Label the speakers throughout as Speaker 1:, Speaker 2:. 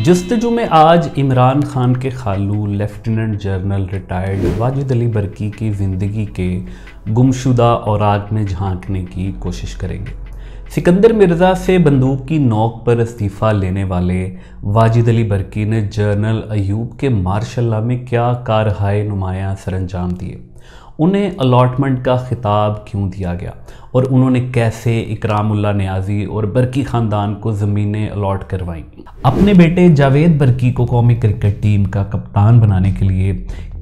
Speaker 1: जस्तजू में आज इमरान खान के खालू lieutenant general retired Wajid Ali Burki की ज़िंदगी के गुमशुदा औराक में झांकने की कोशिश करेंगे। सिकंदर मिर्ज़ा से बंदूक की नोक पर इस्तीफ़ा लेने वाले वाजिद अली बर्की ने जनरल अयूब के मार्शल में क्या कारहाय नुमायां सरअंजाम दिए, उन्हें अलॉटमेंट का खिताब क्यों दिया गया और उन्होंने कैसे इकरामुल्लाह नियाज़ी और बर्की ख़ानदान को ज़मीनें अलॉट करवाईं। अपने बेटे जावेद बर्की को कौमी क्रिकेट टीम का कप्तान बनाने के लिए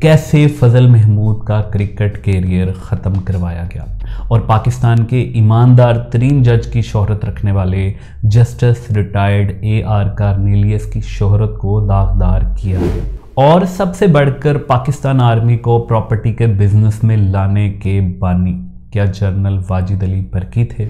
Speaker 1: कैसे फजल महमूद का क्रिकेट कैरियर ख़त्म करवाया गया और पाकिस्तान के ईमानदार तरीन जज की शोहरत रखने वाले जस्टिस रिटायर्ड AR कार्नेलियस की शोहरत को दागदार किया गया। और सबसे बढ़कर पाकिस्तान आर्मी को प्रॉपर्टी के बिजनेस में लाने के बानी क्या जनरल वाजिद अली बर्की थे?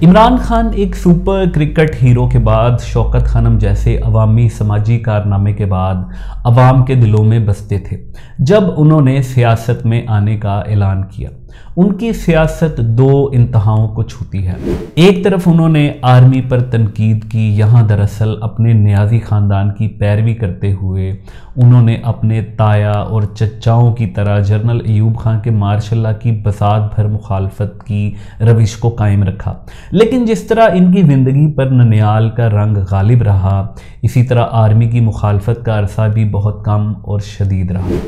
Speaker 1: इमरान खान एक सुपर क्रिकेट हीरो के बाद शौकत खानम जैसे अवामी समाजी कारनामे के बाद अवाम के दिलों में बसते थे। जब उन्होंने सियासत में आने का ऐलान किया, उनकी सियासत दो इंतहाओं को छूती है। एक तरफ उन्होंने आर्मी पर तनकीद की, यहाँ दरअसल अपने नियाज़ी ख़ानदान की पैरवी करते हुए उन्होंने अपने ताया और चचाओं की तरह जनरल अयूब खान के मार्शल की बसात भर मुखालफत की रविश को कायम रखा। लेकिन जिस तरह इनकी ज़िंदगी पर ननियाल का रंग गालिब रहा, इसी तरह आर्मी की मुखालफत का अरसा भी बहुत कम और शदीद रहा।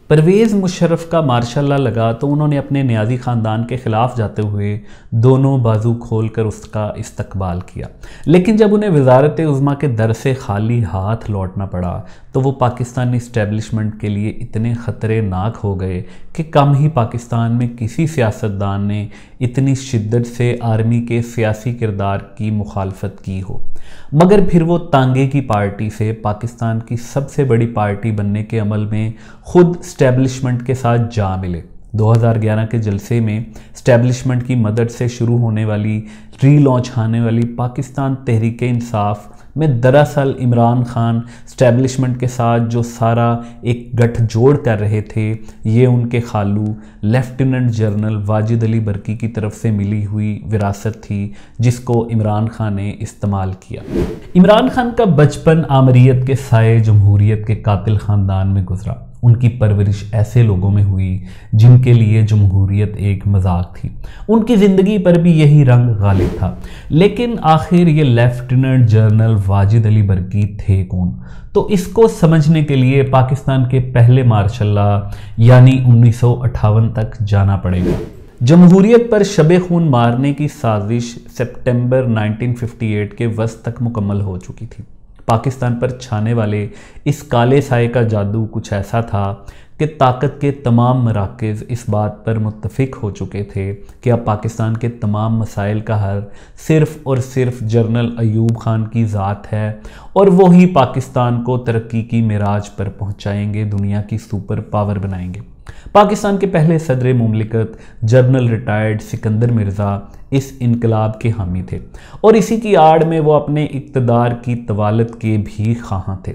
Speaker 1: परवेज़ मुशर्रफ का मार्शल लगा तो उन्होंने अपने नियाज़ी ख़ानदान के ख़िलाफ़ जाते हुए दोनों बाजू खोल कर उसका इस्तकबाल किया। लेकिन जब उन्हें वज़ारत उज़्मा के दर से खाली हाथ लौटना पड़ा तो वो पाकिस्तानी इस्टेब्लिशमेंट के लिए इतने ख़तरनाक हो गए कि कम ही पाकिस्तान में किसी सियासतदान ने इतनी शिद्दत से आर्मी के सियासी किरदार की मुखालफत की हो। मगर फिर वो तांगे की पार्टी से पाकिस्तान की सबसे बड़ी पार्टी बनने के अमल में खुद इस्टेब्लिशमेंट के साथ जा मिले। 2011 के जलसे में इस्टेब्लिशमेंट की मदद से शुरू होने वाली रीलॉन्च आने वाली पाकिस्तान तहरीक इंसाफ में दरअसल इमरान खान इस्टेब्लिशमेंट के साथ जो सारा एक गठजोड़ कर रहे थे, ये उनके खालू लेफ्टिनेंट जनरल वाजिद अली बर्की की तरफ से मिली हुई विरासत थी, जिसको इमरान खान ने इस्तेमाल किया। इमरान खान का बचपन आमरीत के साए जमहूरियत के कातिल ख़ानदान में गुजरा। उनकी परवरिश ऐसे लोगों में हुई जिनके लिए जमहूरियत एक मजाक थी। उनकी ज़िंदगी पर भी यही रंग गालिब था। लेकिन आखिर ये लेफ्टिनेंट जनरल वाजिद अली बर्की थे कौन? तो इसको समझने के लिए पाकिस्तान के पहले मार्शल यानी 1958 तक जाना पड़ेगा। जमहूरियत पर शब खून मारने की साजिश सितंबर 1958 के वस्त तक मुकम्मल हो चुकी थी। पाकिस्तान पर छाने वाले इस काले साए का जादू कुछ ऐसा था कि ताकत के तमाम मराकज़ इस बात पर मुत्तफ़िक हो चुके थे कि अब पाकिस्तान के तमाम मसाइल का हल सिर्फ़ और सिर्फ जनरल अयूब खान की ज़ात है और वही पाकिस्तान को तरक्की की मिराज पर पहुंचाएंगे, दुनिया की सुपर पावर बनाएंगे। पाकिस्तान के पहले सदर मुमलिकत जनरल रिटायर्ड सिकंदर मिर्ज़ा इस इनकलाब के हामी थे और इसी की आड़ में वो अपने इक़्तिदार की तवालत के भी ख़्वाह थे।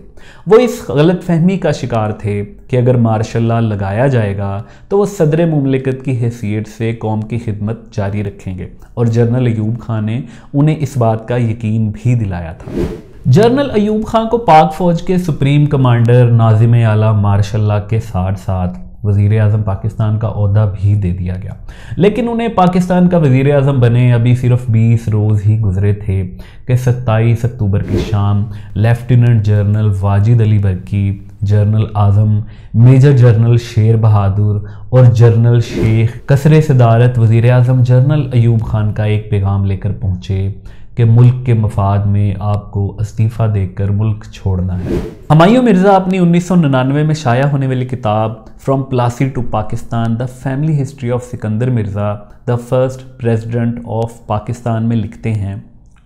Speaker 1: वो इस गलत फहमी का शिकार थे कि अगर मार्शल लगाया जाएगा तो वो सदर मुमलिकत की हैसियत से कौम की खिदमत जारी रखेंगे और जनरल अयूब खान ने उन्हें इस बात का यकीन भी दिलाया था। जनरल अयूब खान को पाक फ़ौज के सुप्रीम कमांडर नाज़िम आला मार्शल के साथ साथ वज़ीर आज़म पाकिस्तान का ओहदा भी दे दिया गया। लेकिन उन्हें पाकिस्तान का वज़ीर आज़म बने अभी सिर्फ 20 रोज़ ही गुजरे थे कि 27 अक्टूबर की शाम lieutenant general Wajid Ali बर्की, general आज़म मेजर जनरल शेर बहादुर और जनरल शेख कसरे सदारत वज़ीर आज़म जनरल अयूब खान का एक पैगाम लेकर पहुँचे कि मुल्क के मफाद में आपको इस्तीफ़ा देकर मुल्क छोड़ना है। हुमायूं मिर्ज़ा अपनी 1999 में शाया होने वाली किताब from Plassey to Pakistan the family history of Sikandar Mirza the first president of Pakistan में लिखते हैं,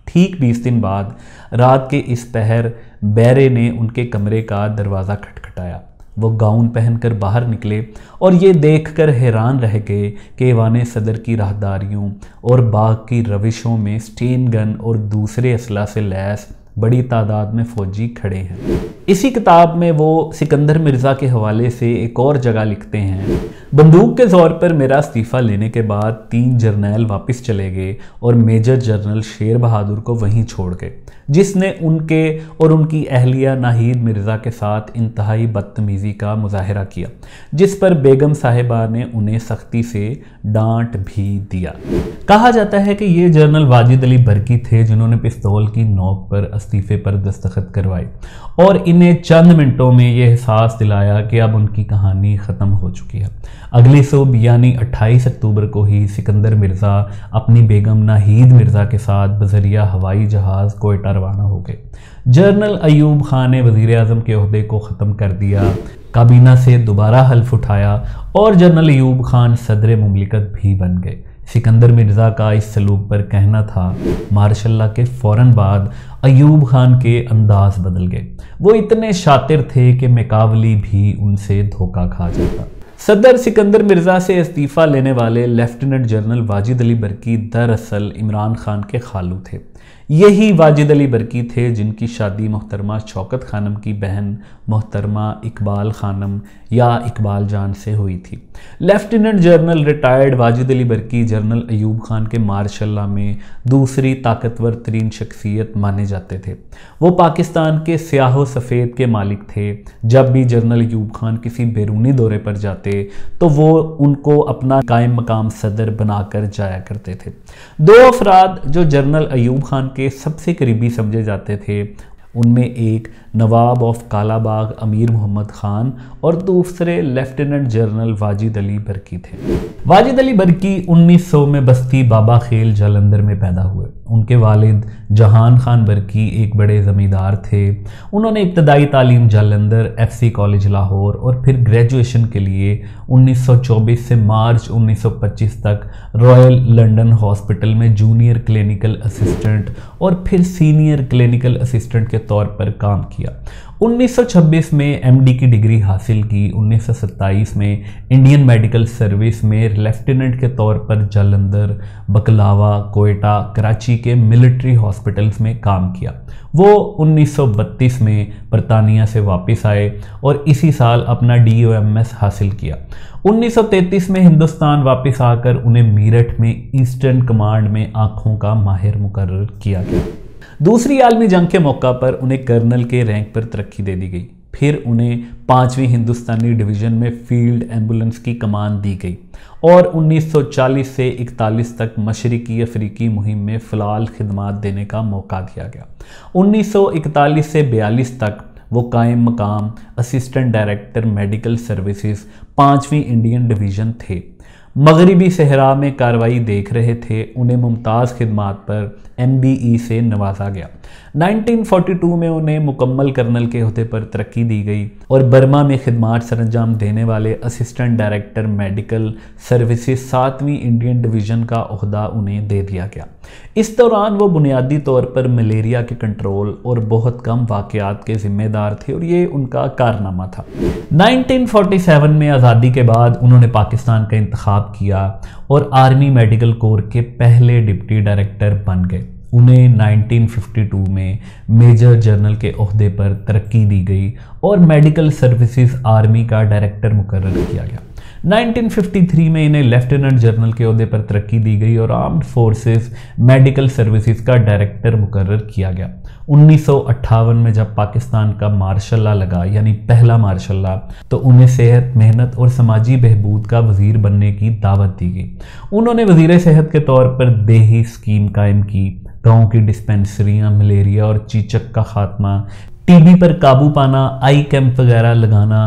Speaker 1: ठीक 20 दिन बाद रात के इस पहर बैरे ने उनके कमरे का दरवाज़ा खटखटाया। وہ گاؤن پہن کر باہر نکلے اور یہ دیکھ کر حیران رہ گئے کہ ایوان صدر کی راہداریوں اور باغ کی روشوں میں سٹین گن اور دوسرے اسلحہ سے لیس بڑی تعداد میں فوجی کھڑے ہیں۔ اسی کتاب میں وہ سکندر مرزا کے حوالے سے ایک اور جگہ لکھتے ہیں، بندوق کے زور پر میرا استعفیٰ لینے کے بعد 3 جرنیل واپس چلے گئے اور میجر جنرل شیر بہادر کو وہیں چھوڑ گئے، جس نے ان کے اور ان کی اہلیہ ناہید مرزا کے ساتھ انتہائی بدتمیزی کا مظاہرہ کیا، جس پر بیگم صاحبہ نے انہیں سختی سے ڈانٹ بھی دیا۔ کہا جاتا ہے کہ یہ جنرل واجد علی برقی تھے جنہوں نے پستول کی نوک پر استعفے پر دستخط کروائے اور انہیں چند منٹوں میں یہ احساس دلایا کہ اب ان کی کہانی ختم ہو چکی ہے۔ اگلی صبح یعنی 28 اکتوبر کو ہی سکندر مرزا اپنی بیگم ناہید مرزا کے ساتھ بذریعہ ہوائی جہاز کوئٹہ روانہ ہو گئے۔ جنرل ایوب خان نے وزیر اعظم کے عہدے کو ختم کر دیا، کابینہ سے دوبارہ حلف اٹھایا اور جنرل ایوب خان صدر مملکت بھی بن گئے۔ سکندر مرزا کا اس سلوک پر کہنا تھا، مارشل لا کے فوراً بعد ایوب خان کے انداز بدل گئے، وہ اتنے شاطر تھے کہ میکاولی بھی ان سے دھوکہ کھا جاتا۔ صدر سکندر مرزا سے استعفیٰ لینے والے لیفٹیننٹ جنرل واجد علی برقی دراصل عمران خان کے خالو تھے۔ یہی واجد علی برقی تھے جن کی شادی محترمہ شوکت خانم کی بہن محترمہ اقبال خانم یا اقبال جان سے ہوئی تھی۔ Lieutenant general retired Wajid Ali برقی جنرل ایوب خان کے مارشل لا میں دوسری طاقتور ترین شخصیت مانے جاتے تھے۔ وہ پاکستان کے سیاہ و سفید کے مالک تھے۔ جب بھی جنرل ایوب خان کسی بیرونی دورے پر جاتے تو وہ ان کو اپنا قائم مقام صدر بنا کر جایا کرتے تھے۔ 2 افراد جو جنرل ایوب خان کے سب سے قریبی سمجھے جاتے تھے، ان میں ایک نواب آف کالا باغ امیر محمد خان اور دوسرے لیفٹیننٹ جنرل واجد علی برقی تھے۔ واجد علی برقی 1900 میں بستی بابا خیل جلندھر میں پیدا ہوئے۔ ان کے والد جہان خان برقی ایک بڑے زمیندار تھے۔ انہوں نے ابتدائی تعلیم جلندھر FC کالج لاہور اور پھر گریجویشن کے لیے 1924 سے مارچ 1925 تک رائل لنڈن ہاسپٹل میں جونیئر کلینیکل اسسٹنٹ اور پھر سینئر کلینیکل اسسٹنٹ کے طور پر کام کیا۔ 1926 میں MD کی ڈگری حاصل کی۔ 1927 میں انڈین میڈیکل سروس میں لیفٹیننٹ کے طور پر جلندھر، بکلاوا، کوئٹہ، کراچی کے ملٹری ہاسپٹلز میں کام کیا۔ وہ 1932 میں برطانیہ سے واپس آئے اور اسی سال اپنا DOMS حاصل کیا۔ 1933 میں ہندوستان واپس آ کر انہیں میرٹھ میں ایسٹرن کمانڈ میں آنکھوں کا ماہر مقرر کیا گیا۔ دوسری عالمی جنگ کے موقع پر انہیں کرنل کے رینک پر ترقی دے دی گئی۔ پھر انہیں 5ویں ہندوستانی ڈویژن میں فیلڈ ایمبولنس کی کمان دی گئی اور 1940 سے 41 تک مشرقی افریقی مہم میں فعال خدمات دینے کا موقع دیا گیا۔ 1941 سے 42 تک وہ قائم مقام اسسٹنٹ ڈائریکٹر میڈیکل سروسز 5ویں انڈین ڈویژن تھے۔ مغربی صحرا میں کارروائی دیکھ رہے تھے۔ انہیں ممتاز خدمات پر MBE سے نوازا گیا۔ 1942 میں انہیں مکمل کرنل کے عہدے پر ترقی دی گئی اور برما میں خدمات سر انجام دینے والے اسسٹنٹ ڈائریکٹر میڈیکل سروسز 7ویں انڈین ڈویژن کا عہدہ انہیں دے دیا گیا۔ اس دوران وہ بنیادی طور پر ملیریا کے کنٹرول اور بہت کم واقعات کے ذمہ دار تھے اور یہ ان کا کارنامہ تھا۔ 1947 میں آزادی کے بعد انہوں نے پاکستان کا انتخاب کیا اور آرمی میڈیکل کور کے پہلے ڈپٹی ڈائریکٹر بن گئے۔ انہیں 1952 میں میجر جنرل کے عہدے پر ترقی دی گئی اور میڈیکل سروسز آرمی کا ڈائریکٹر مقرر کیا گیا۔ 1953 میں انہیں لیفٹیننٹ جنرل کے عہدے پر ترقی دی گئی اور آرمڈ فورسز میڈیکل سروسز کا ڈائریکٹر مقرر کیا گیا۔ 1958 میں جب پاکستان کا مارشل لا لگا، یعنی پہلا مارشل لا، تو انہیں صحت، محنت اور سماجی بہبود کا وزیر بننے کی دعوت دی گئی۔ انہوں نے وزیر صحت کے طور پر دیہی اسکیم قائم کی، گاؤں کی ڈسپینسریاں، ملیریا اور چیچک کا خاتمہ، TB پر قابو پانا، آئی کیمپ وغیرہ لگانا۔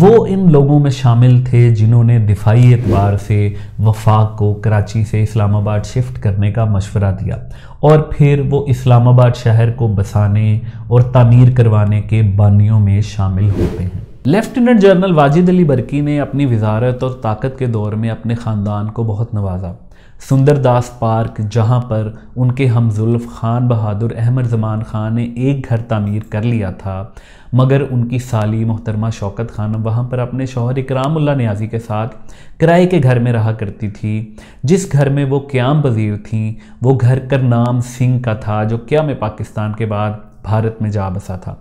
Speaker 1: وہ ان لوگوں میں شامل تھے جنہوں نے دفاعی اعتبار سے وفاق کو کراچی سے اسلام آباد شفٹ کرنے کا مشورہ دیا اور پھر وہ اسلام آباد شہر کو بسانے اور تعمیر کروانے کے بانیوں میں شامل ہوتے ہیں۔ لیفٹیننٹ جنرل واجد علی برقی نے اپنی وزارت اور طاقت کے دور میں اپنے خاندان کو بہت نوازا۔ सुंदरदास पार्क, जहां पर उनके हमजुल्फ खान बहादुर अहमद ज़मान खान ने एक घर तामीर कर लिया था, मगर उनकी साली मोहतरमा शौकत खानम वहां पर अपने शौहर इकरामुल्लाह नियाज़ी के साथ किराए के घर में रहा करती थी। जिस घर में वो क़याम पज़ीर थीं, वो घर करनाम सिंह का था, जो क़याम पाकिस्तान के बाद भारत में जा बसा था।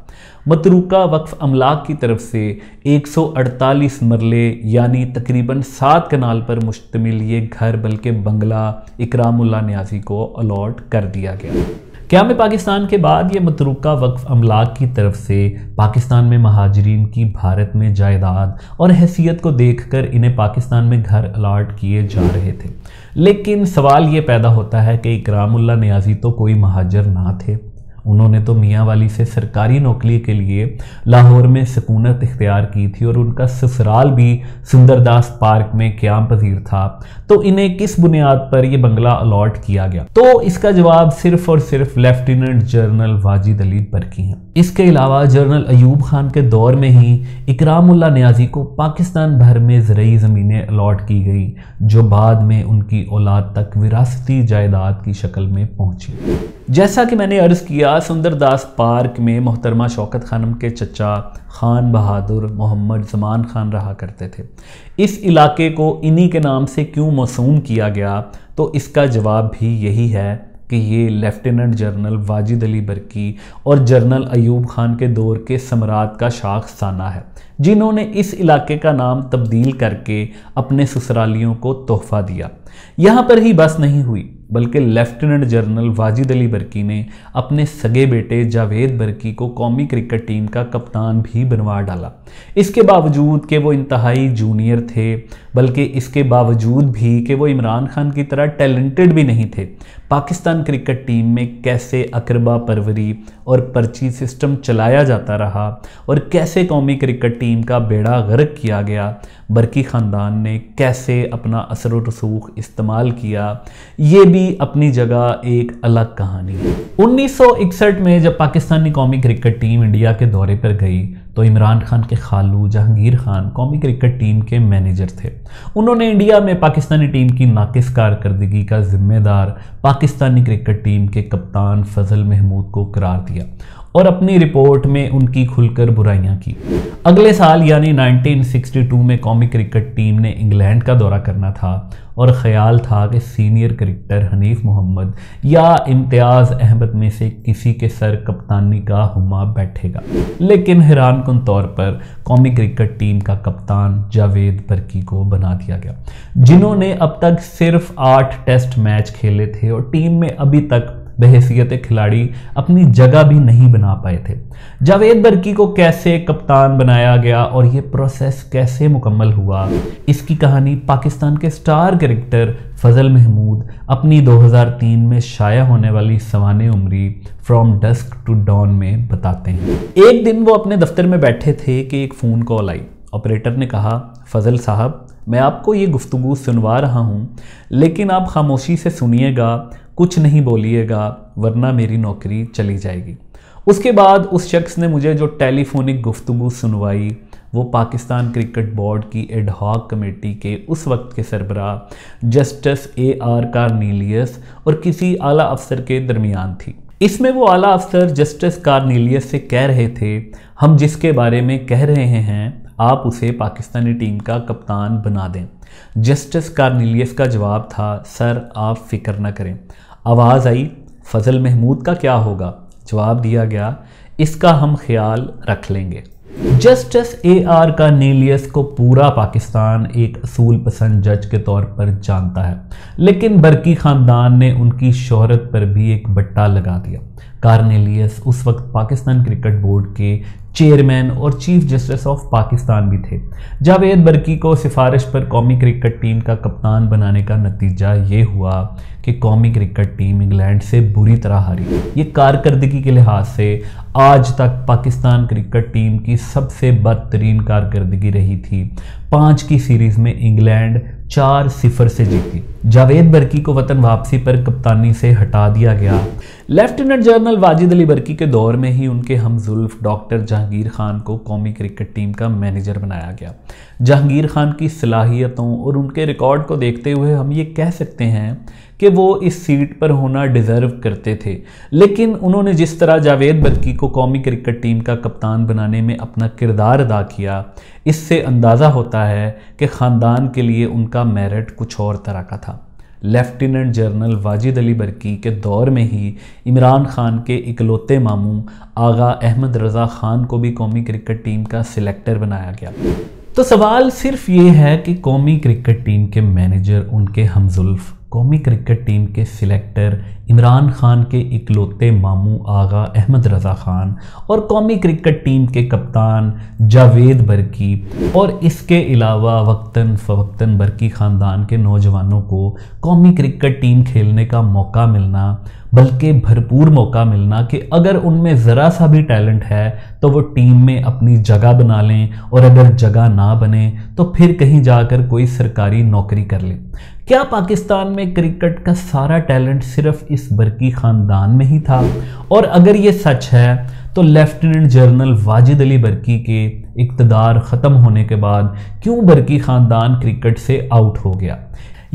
Speaker 1: मतरूका वक्फ अमलाक की तरफ से 148 मरले यानी तकरीबन 7 कनाल पर मुश्तमिल ये घर बल्कि बंगला इकरामुल्लाह नियाज़ी को अलॉट कर दिया गया। क़याम पाकिस्तान के बाद ये मतरूका वक्फ अमलाक की तरफ से पाकिस्तान में महाजरीन की भारत में जायदाद और हैसियत को देखकर इन्हें पाकिस्तान में घर अलॉट किए जा रहे थे। लेकिन सवाल ये पैदा होता है कि इकरामुल्लाह नियाज़ी तो कोई महाजर ना थे। उन्होंने तो मियाँ वाली से सरकारी नौकरी के लिए लाहौर में सकूनत इख्तियार की थी और उनका ससुराल भी सुंदरदास पार्क में क़याम पज़ीर था, तो इन्हें किस बुनियाद पर यह बंगला अलॉट किया गया? तो इसका जवाब सिर्फ और सिर्फ लेफ्टिनेंट जनरल वाजिद अली बर्की हैं। इसके अलावा जनरल अयूब खान के दौर में ही इकरामुल्लाह नियाज़ी को पाकिस्तान भर में ज़रई ज़मीनें अलॉट की गई, जो बाद में उनकी औलाद तक विरासती जायदाद की शक्ल में पहुंची। जैसा कि मैंने अर्ज़ किया, सुंदरदास पार्क में मोहतरमा शौकत खानम के चचा खान बहादुर मोहम्मद ज़मान खान रहा करते थे। इस इलाके को इन्हीं के नाम से क्यों मौसूम किया गया? तो इसका जवाब भी यही है कि ये लेफ्टिनेंट जनरल वाजिद अली बर्की और जनरल अयूब खान के दौर के सम्राट का शाखसाना है, जिन्होंने इस इलाके का नाम तब्दील करके अपने ससुरालियों को तोहफा दिया। यहाँ पर ही बस नहीं हुई, बल्कि लेफ्टिनेंट जनरल वाजिद अली बर्की ने अपने सगे बेटे जावेद बर्की को कौमी क्रिकेट टीम का कप्तान भी बनवा डाला। इसके बावजूद कि वो इंतहाई जूनियर थे, बल्कि इसके बावजूद भी कि वो इमरान खान की तरह टैलेंटेड भी नहीं थे, पाकिस्तान क्रिकेट टीम में कैसे अकरबा परवरी और पर्ची सिस्टम चलाया जाता रहा और कैसे कौमी क्रिकेट टीम का बेड़ा गर्क किया गया, बर्की ख़ानदान ने कैसे अपना असर व रसूख इस्तेमाल किया, ये भी अपनी जगह एक अलग कहानी है। 1961 में जब पाकिस्तानी कौमी क्रिकेट टीम इंडिया के दौरे पर गई, तो इमरान खान के खालू जहांगीर खान कौमी क्रिकेट टीम के मैनेजर थे। उन्होंने इंडिया में पाकिस्तानी टीम की नाकिस कारकर्दगी का जिम्मेदार पाकिस्तानी क्रिकेट टीम के कप्तान फजल महमूद को करार दिया और अपनी रिपोर्ट में उनकी खुलकर बुराइयां की। अगले साल यानी 1962 में कौमी क्रिकेट टीम ने इंग्लैंड का दौरा करना था और ख्याल था कि सीनियर क्रिकेटर हनीफ मोहम्मद या इम्तियाज़ अहमद में से किसी के सर कप्तानी का हुमा बैठेगा। लेकिन हैरानकुन तौर पर कौमी क्रिकेट टीम का कप्तान जावेद बर्की को बना दिया गया, जिन्होंने अब तक सिर्फ 8 टेस्ट मैच खेले थे और टीम में अभी तक बहैसियत खिलाड़ी अपनी जगह भी नहीं बना पाए थे। जावेद बर्की को कैसे कप्तान बनाया गया और ये प्रोसेस कैसे मुकम्मल हुआ, इसकी कहानी पाकिस्तान के स्टार क्रिकेटर फजल महमूद अपनी 2003 में शाया होने वाली सवाने उम्री फ्रॉम डस्क टू डॉन में बताते हैं। एक दिन वो अपने दफ्तर में बैठे थे कि एक फ़ोन कॉल आई। ऑपरेटर ने कहा, फजल साहब, मैं आपको ये गुफ्तगू सुनवा रहा हूँ, लेकिन आप खामोशी से सुनिएगा, कुछ नहीं बोलिएगा, वरना मेरी नौकरी चली जाएगी। उसके बाद उस शख्स ने मुझे जो टेलीफोनिक गुफ्तगू सुनवाई, वो पाकिस्तान क्रिकेट बोर्ड की एड हॉक कमेटी के उस वक्त के सरबराह जस्टिस AR कार्नीलियस और किसी आला अफसर के दरमियान थी। इसमें वो आला अफसर जस्टिस कार्नीलियस से कह रहे थे, हम जिसके बारे में कह रहे हैं आप उसे पाकिस्तानी टीम का कप्तान बना दें। जस्टिस कार्नीलियस का जवाब था, सर आप फिक्र न करें। आवाज़ आई, फजल महमूद का क्या होगा? जवाब दिया गया, इसका हम ख्याल रख लेंगे। जस्टिस AR कार्नीलियस को पूरा पाकिस्तान एक असूल पसंद जज के तौर पर जानता है, लेकिन बर्की ख़ानदान ने उनकी शोहरत पर भी एक बट्टा लगा दिया। कार्नीलियस उस वक्त पाकिस्तान क्रिकेट बोर्ड के चेयरमैन और चीफ जस्टिस ऑफ पाकिस्तान भी थे। जावेद बर्की को सिफारिश पर कौमी क्रिकेट टीम का कप्तान बनाने का नतीजा ये हुआ कि कौमी क्रिकेट टीम इंग्लैंड से बुरी तरह हारी। ये कारकर्दगी के लिहाज से आज तक पाकिस्तान क्रिकेट टीम की सबसे बदतरीन कारकर्दगी रही थी। 5 की सीरीज़ में इंग्लैंड 4-0 से जीती। जावेद बर्की को वतन वापसी पर कप्तानी से हटा दिया गया। लेफ्टिनेंट जनरल वाजिद अली बर्की के दौर में ही उनके हमजुल्फ डॉक्टर जहांगीर खान को कौमी क्रिकेट टीम का मैनेजर बनाया गया। जहांगीर खान की सलाहियतों और उनके रिकॉर्ड को देखते हुए हम ये कह सकते हैं कि वो इस सीट पर होना डिज़र्व करते थे, लेकिन उन्होंने जिस तरह जावेद बर्की को कौमी क्रिकेट टीम का कप्तान बनाने में अपना किरदार अदा किया, इससे अंदाज़ा होता है कि ख़ानदान के लिए उनका मेरिट कुछ और तरह का था। लेफ्टिनेंट जनरल वाजिद अली बर्की के दौर में ही इमरान खान के इकलौते मामू आगा अहमद रज़ा खान को भी कौमी क्रिकेट टीम का सिलेक्टर बनाया गया। तो सवाल सिर्फ ये है कि कौमी क्रिकेट टीम के मैनेजर, उनके हमजुल्फ, कौमी क्रिकेट टीम के सिलेक्टर इमरान खान के इकलौते मामू आगा अहमद रज़ा खान और कौमी क्रिकेट टीम के कप्तान जावेद बर्की और इसके अलावा वक्तन फ़वक्तन बर्की ख़ानदान के नौजवानों को कौमी क्रिकेट टीम खेलने का मौका मिलना, बल्कि भरपूर मौका मिलना कि अगर उनमें ज़रा सा भी टैलेंट है तो वो टीम में अपनी जगह बना लें, और अगर जगह ना बने तो फिर कहीं जाकर कोई सरकारी नौकरी कर लें। क्या पाकिस्तान में क्रिकेट का सारा टैलेंट सिर्फ इस बर्की ख़ानदान में ही था? और अगर ये सच है तो लेफ्टिनेंट जनरल वाजिद अली बर्की के इक़्तिदार ख़त्म होने के बाद क्यों बर्की ख़ानदान क्रिकेट से आउट हो गया?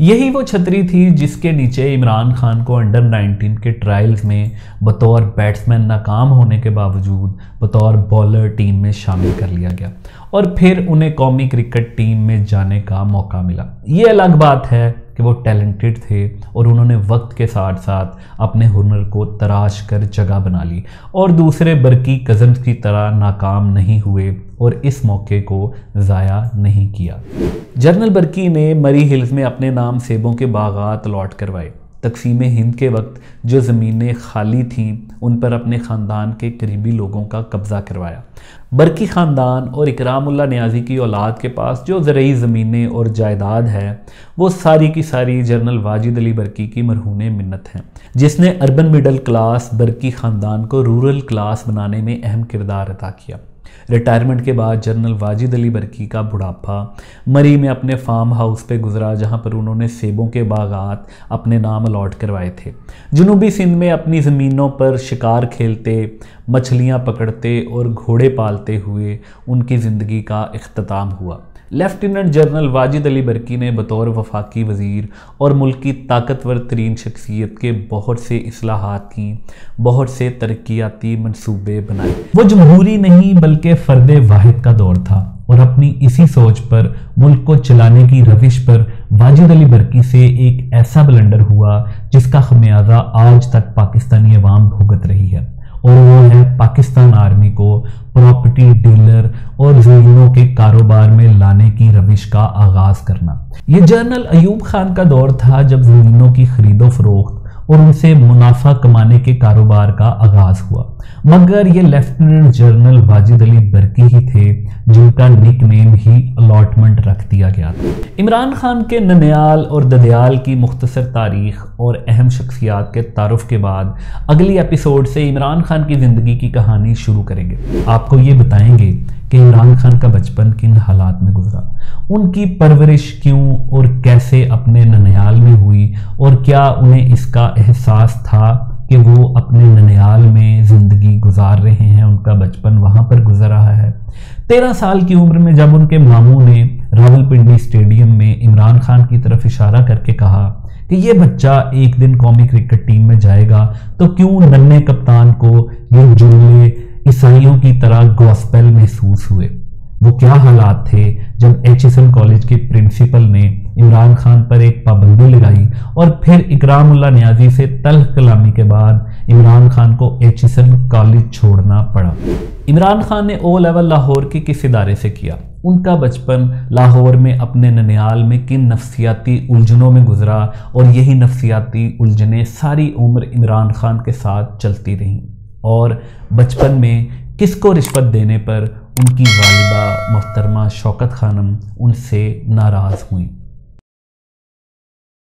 Speaker 1: यही वो छतरी थी जिसके नीचे इमरान खान को अंडर 19 के ट्रायल्स में बतौर बैट्समैन नाकाम होने के बावजूद बतौर बॉलर टीम में शामिल कर लिया गया और फिर उन्हें कौमी क्रिकेट टीम में जाने का मौका मिला। ये अलग बात है कि वो टैलेंटेड थे और उन्होंने वक्त के साथ साथ अपने हुनर को तराश कर जगह बना ली और दूसरे बर्की कज़न्स की तरह नाकाम नहीं हुए और इस मौके को ज़ाया नहीं किया। जनरल बर्की ने मरी हिल्स में अपने नाम सेबों के बागात अलॉट करवाए। तकसीम हिंद के वक्त जो ज़मीनें खाली थीं उन पर अपने ख़ानदान के करीबी लोगों का कब्ज़ा करवाया। बर्की ख़ानदान और इकरामुल्लाह नियाज़ी की औलाद के पास जो ज़रई ज़मीनें और जायदाद है वो सारी की सारी जनरल वाजिद अली बर्की की मरहूने मिन्नत हैं, जिसने अर्बन मिडल क्लास बर्की ख़ानदान को रूरल क्लास बनाने में अहम किरदार अदा किया। रिटायरमेंट के बाद जनरल वाजिद अली बर्की का बुढ़ापा मरी में अपने फार्म हाउस पे गुजरा, जहां पर उन्होंने सेबों के बागात अपने नाम अलॉट करवाए थे। जनूबी सिंध में अपनी ज़मीनों पर शिकार खेलते, मछलियां पकड़ते और घोड़े पालते हुए उनकी ज़िंदगी का इख्तिताम हुआ। लेफ्टिनेंट जनरल वाजिद अली बर्की ने बतौर वफाकी वज़ीर और मुल्क की ताकतवर तरीन शख्सियत के बहुत से इस्लाहात की, बहुत से तरक्याती मंसूबे बनाए। वो जमहूरी नहीं बल्कि फ़र्द वाहिद का दौर था और अपनी इसी सोच पर मुल्क को चलाने की रविश पर वाजिद अली बर्की से एक ऐसा ब्लंडर हुआ जिसका खमियाजा आज तक पाकिस्तानी अवाम भुगत रही है, और वो है पाकिस्तान आर्मी को प्रॉपर्टी डीलर और ज़मीनों के कारोबार में लाने की रविश का आगाज़ करना। ये जनरल अयूब खान का दौर था जब ज़मीनों की खरीदो फरोख्त और उनसे मुनाफा कमाने के कारोबार का आगाज़ हुआ, मगर ये लेफ्टिनेंट जनरल वाजिद अली बर्की ही थे जिनका निक नेम ही अलॉटमेंट रख दिया गया था। इमरान खान के ननियाल और ददयाल की मुख्तसर तारीख और अहम शख्सियात के तारुफ के बाद अगली एपिसोड से इमरान खान की ज़िंदगी की कहानी शुरू करेंगे। आपको ये बताएंगे कि इमरान खान का बचपन किन हालात में गुजरा, उनकी परवरिश क्यों और कैसे अपने ननियाल में हुई, और क्या उन्हें इसका एहसास था कि वो अपने ननियाल में ज़िंदगी गुजार रहे हैं, उनका बचपन वहाँ पर गुजर रहा है। 13 साल की उम्र में जब उनके मामू ने रावलपिंडी स्टेडियम में इमरान खान की तरफ इशारा करके कहा कि ये बच्चा एक दिन कौमी क्रिकेट टीम में जाएगा, तो क्यों नन्हे कप्तान को ये जुमले ईसाइयों की तरह गॉस्पेल महसूस हुए। वो क्या हालात थे जब HSM कॉलेज के प्रिंसिपल ने इमरान खान पर एक पाबंदी लगाई और फिर इकरामुल्लाह नियाज़ी से तल्ख कलामी के बाद इमरान खान को HSM कॉलेज छोड़ना पड़ा। इमरान खान ने O लेवल लाहौर के किस इदारे से किया, उनका बचपन लाहौर में अपने ननियाल में किन नफ्सियाती उलझनों में गुजरा, और यही नफ्सियाती उलझनें सारी उम्र इमरान खान के साथ चलती रहीं, और बचपन में किसको रिश्वत देने पर उनकी वालिदा मोहतरमा शौकत खानम उनसे नाराज़ हुई।